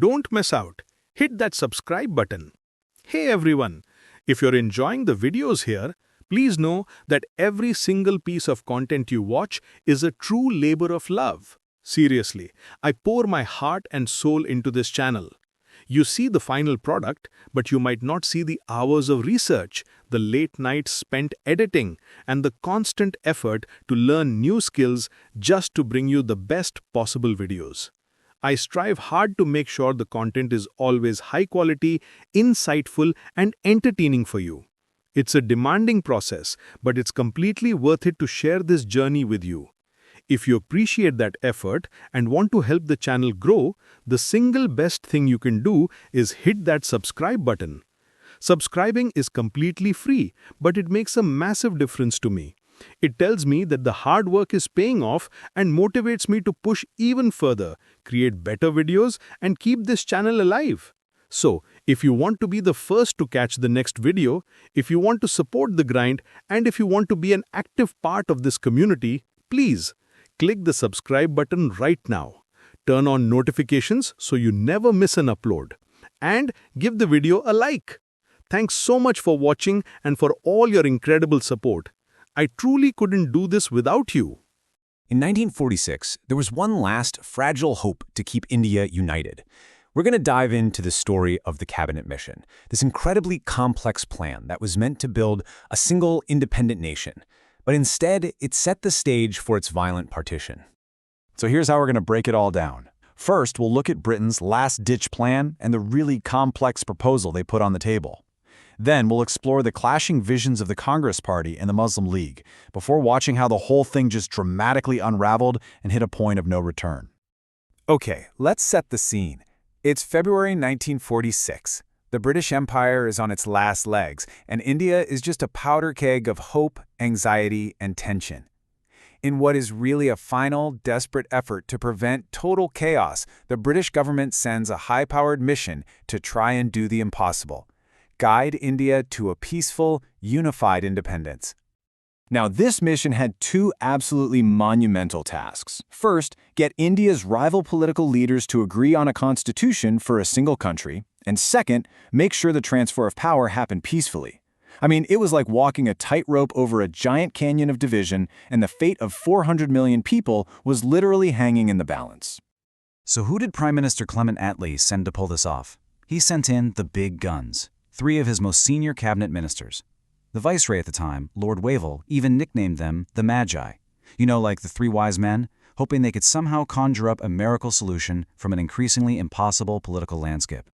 don't miss out. Hit that subscribe button. Hey everyone, if you're enjoying the videos here, please know that every single piece of content you watch is a true labor of love. Seriously, I pour my heart and soul into this channel. You see the final product, but you might not see the hours of research, the late nights spent editing, and the constant effort to learn new skills just to bring you the best possible videos. I strive hard to make sure the content is always high quality, insightful, and entertaining for you. It's a demanding process, but it's completely worth it to share this journey with you. If you appreciate that effort and want to help the channel grow, the single best thing you can do is hit that subscribe button. Subscribing is completely free, but it makes a massive difference to me. It tells me that the hard work is paying off and motivates me to push even further, create better videos, and keep this channel alive. So, if you want to be the first to catch the next video, if you want to support the grind, and if you want to be an active part of this community, please click the subscribe button right now. Turn on notifications so you never miss an upload. And give the video a like. Thanks so much for watching and for all your incredible support. I truly couldn't do this without you. In 1946, there was one last fragile hope to keep India united. We're going to dive into the story of the cabinet mission, this incredibly complex plan that was meant to build a single independent nation. But instead, it set the stage for its violent partition. So here's how we're going to break it all down. First, we'll look at Britain's last-ditch plan and the really complex proposal they put on the table. Then we'll explore the clashing visions of the Congress Party and the Muslim League, before watching how the whole thing just dramatically unraveled and hit a point of no return. Okay, let's set the scene. It's February 1946. The British Empire is on its last legs, and India is just a powder keg of hope, anxiety, and tension. In what is really a final, desperate effort to prevent total chaos, the British government sends a high-powered mission to try and do the impossible: guide India to a peaceful, unified independence. Now, this mission had two absolutely monumental tasks. First, get India's rival political leaders to agree on a constitution for a single country. And second, make sure the transfer of power happened peacefully. I mean, it was like walking a tightrope over a giant canyon of division, and the fate of 400 million people was literally hanging in the balance. So who did Prime Minister Clement Attlee send to pull this off? He sent in the big guns, 3 of his most senior cabinet ministers. The viceroy at the time, Lord Wavell, even nicknamed them the Magi. You know, like the 3 wise men, hoping they could somehow conjure up a miracle solution from an increasingly impossible political landscape.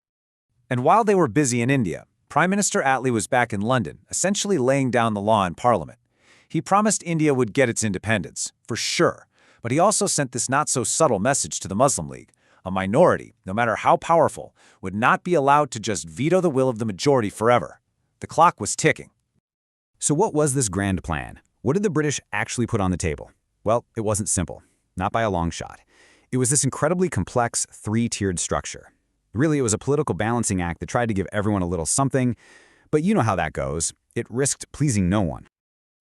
And while they were busy in India, Prime Minister Attlee was back in London, essentially laying down the law in Parliament. He promised India would get its independence, for sure, but he also sent this not-so-subtle message to the Muslim League. A minority, no matter how powerful, would not be allowed to just veto the will of the majority forever. The clock was ticking. So what was this grand plan? What did the British actually put on the table? Well, it wasn't simple, not by a long shot. It was this incredibly complex 3-tiered structure. Really, it was a political balancing act that tried to give everyone a little something, but you know how that goes. It risked pleasing no one.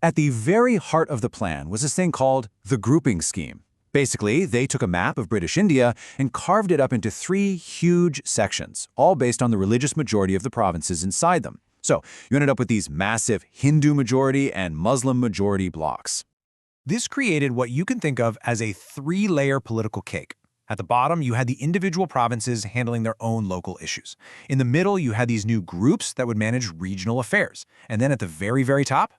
At the very heart of the plan was this thing called the grouping scheme. Basically, they took a map of British India and carved it up into 3 huge sections, all based on the religious majority of the provinces inside them. So you ended up with these massive Hindu majority and Muslim majority blocks. This created what you can think of as a 3-layer political cake. At the bottom, you had the individual provinces handling their own local issues. In the middle, you had these new groups that would manage regional affairs. And then at the very, very top,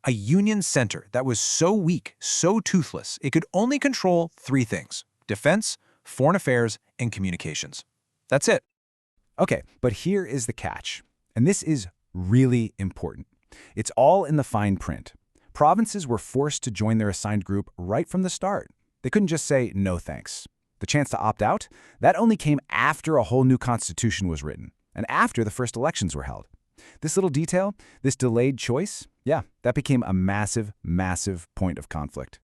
a union center that was so weak, so toothless, it could only control 3 things: defense, foreign affairs, and communications. That's it. Okay, but here is the catch. And this is really important. It's all in the fine print. Provinces were forced to join their assigned group right from the start. They couldn't just say, no thanks. The chance to opt out, that only came after a whole new constitution was written, and after the first elections were held. This little detail, this delayed choice, yeah, that became a massive, massive point of conflict.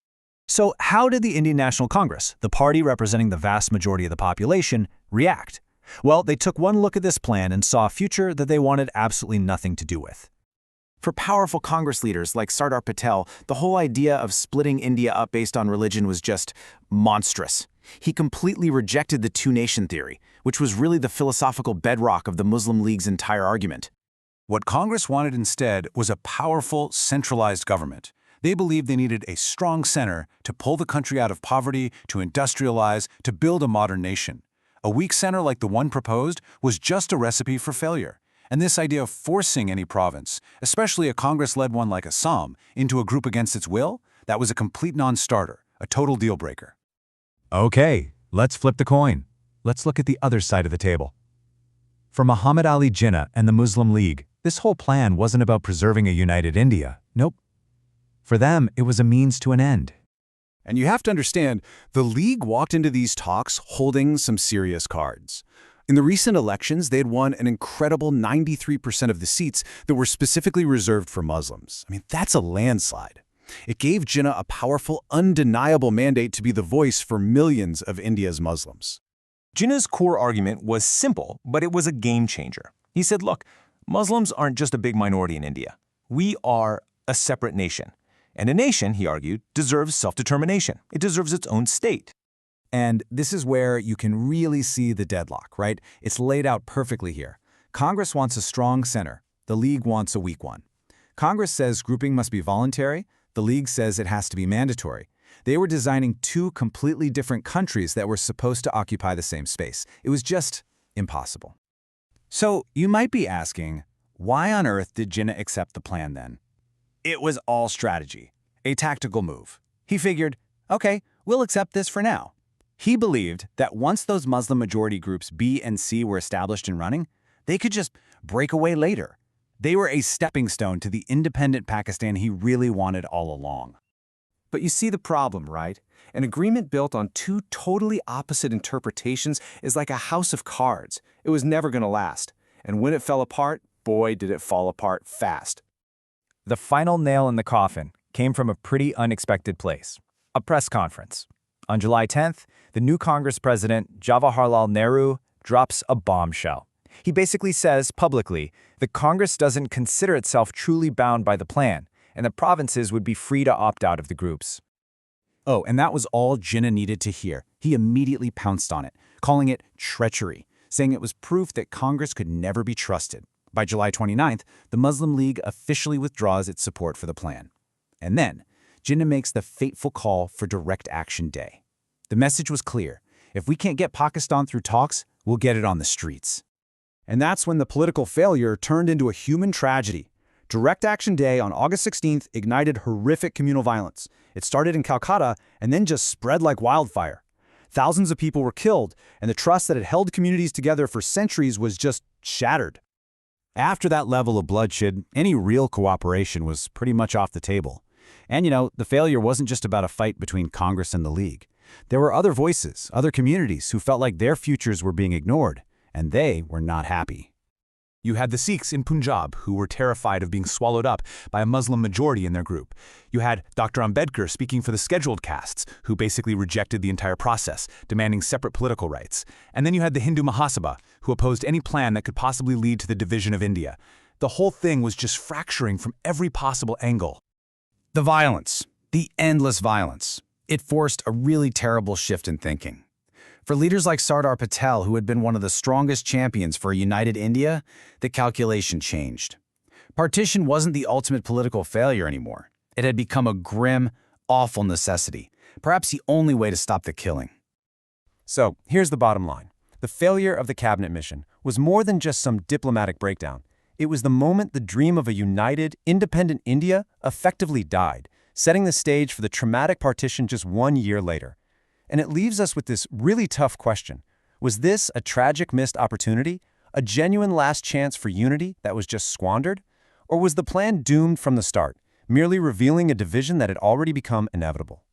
So how did the Indian National Congress, the party representing the vast majority of the population, react? Well, they took one look at this plan and saw a future that they wanted absolutely nothing to do with. For powerful Congress leaders like Sardar Patel, the whole idea of splitting India up based on religion was just monstrous. He completely rejected the two-nation theory, which was really the philosophical bedrock of the Muslim League's entire argument. What Congress wanted instead was a powerful, centralized government. They believed they needed a strong center to pull the country out of poverty, to industrialize, to build a modern nation. A weak center like the one proposed was just a recipe for failure. And this idea of forcing any province, especially a Congress-led one like Assam, into a group against its will, that was a complete non-starter, a total deal-breaker. Okay, let's flip the coin. Let's look at the other side of the table. For Muhammad Ali Jinnah and the Muslim League, this whole plan wasn't about preserving a united India. Nope. For them, it was a means to an end. And you have to understand, the League walked into these talks holding some serious cards. In the recent elections, they had won an incredible 93% of the seats that were specifically reserved for Muslims. I mean, that's a landslide. It gave Jinnah a powerful, undeniable mandate to be the voice for millions of India's Muslims. Jinnah's core argument was simple, but it was a game changer. He said, look, Muslims aren't just a big minority in India. We are a separate nation. And a nation, he argued, deserves self-determination. It deserves its own state. And this is where you can really see the deadlock, right? It's laid out perfectly here. Congress wants a strong center. The League wants a weak one. Congress says grouping must be voluntary. The League says it has to be mandatory. They were designing two completely different countries that were supposed to occupy the same space. It was just impossible. So you might be asking, why on earth did Jinnah accept the plan then? It was all strategy, a tactical move. He figured, okay, we'll accept this for now. He believed that once those Muslim majority groups B and C were established and running, they could just break away later. They were a stepping stone to the independent Pakistan he really wanted all along. But you see the problem, right? An agreement built on two totally opposite interpretations is like a house of cards. It was never going to last. And when it fell apart, boy, did it fall apart fast. The final nail in the coffin came from a pretty unexpected place, a press conference. On July 10th, the new Congress president, Jawaharlal Nehru, drops a bombshell. He basically says publicly the Congress doesn't consider itself truly bound by the plan, and the provinces would be free to opt out of the groups. Oh, and that was all Jinnah needed to hear. He immediately pounced on it, calling it treachery, saying it was proof that Congress could never be trusted. By July 29th, the Muslim League officially withdraws its support for the plan. And then, Jinnah makes the fateful call for Direct Action Day. The message was clear. If we can't get Pakistan through talks, we'll get it on the streets. And that's when the political failure turned into a human tragedy. Direct Action Day on August 16th ignited horrific communal violence. It started in Calcutta and then just spread like wildfire. Thousands of people were killed, and the trust that had held communities together for centuries was just shattered. After that level of bloodshed, any real cooperation was pretty much off the table. And the failure wasn't just about a fight between Congress and the League. There were other voices, other communities who felt like their futures were being ignored, and they were not happy. You had the Sikhs in Punjab, who were terrified of being swallowed up by a Muslim majority in their group. You had Dr. Ambedkar speaking for the scheduled castes, who basically rejected the entire process, demanding separate political rights. And then you had the Hindu Mahasabha, who opposed any plan that could possibly lead to the division of India. The whole thing was just fracturing from every possible angle. The violence, the endless violence, it forced a really terrible shift in thinking. For leaders like Sardar Patel, who had been one of the strongest champions for a united India, the calculation changed. Partition wasn't the ultimate political failure anymore. It had become a grim, awful necessity, perhaps the only way to stop the killing. So, here's the bottom line. The failure of the cabinet mission was more than just some diplomatic breakdown. It was the moment the dream of a united, independent India effectively died, setting the stage for the traumatic partition just 1 year later. And it leaves us with this really tough question. Was this a tragic missed opportunity, a genuine last chance for unity that was just squandered? Or was the plan doomed from the start, merely revealing a division that had already become inevitable?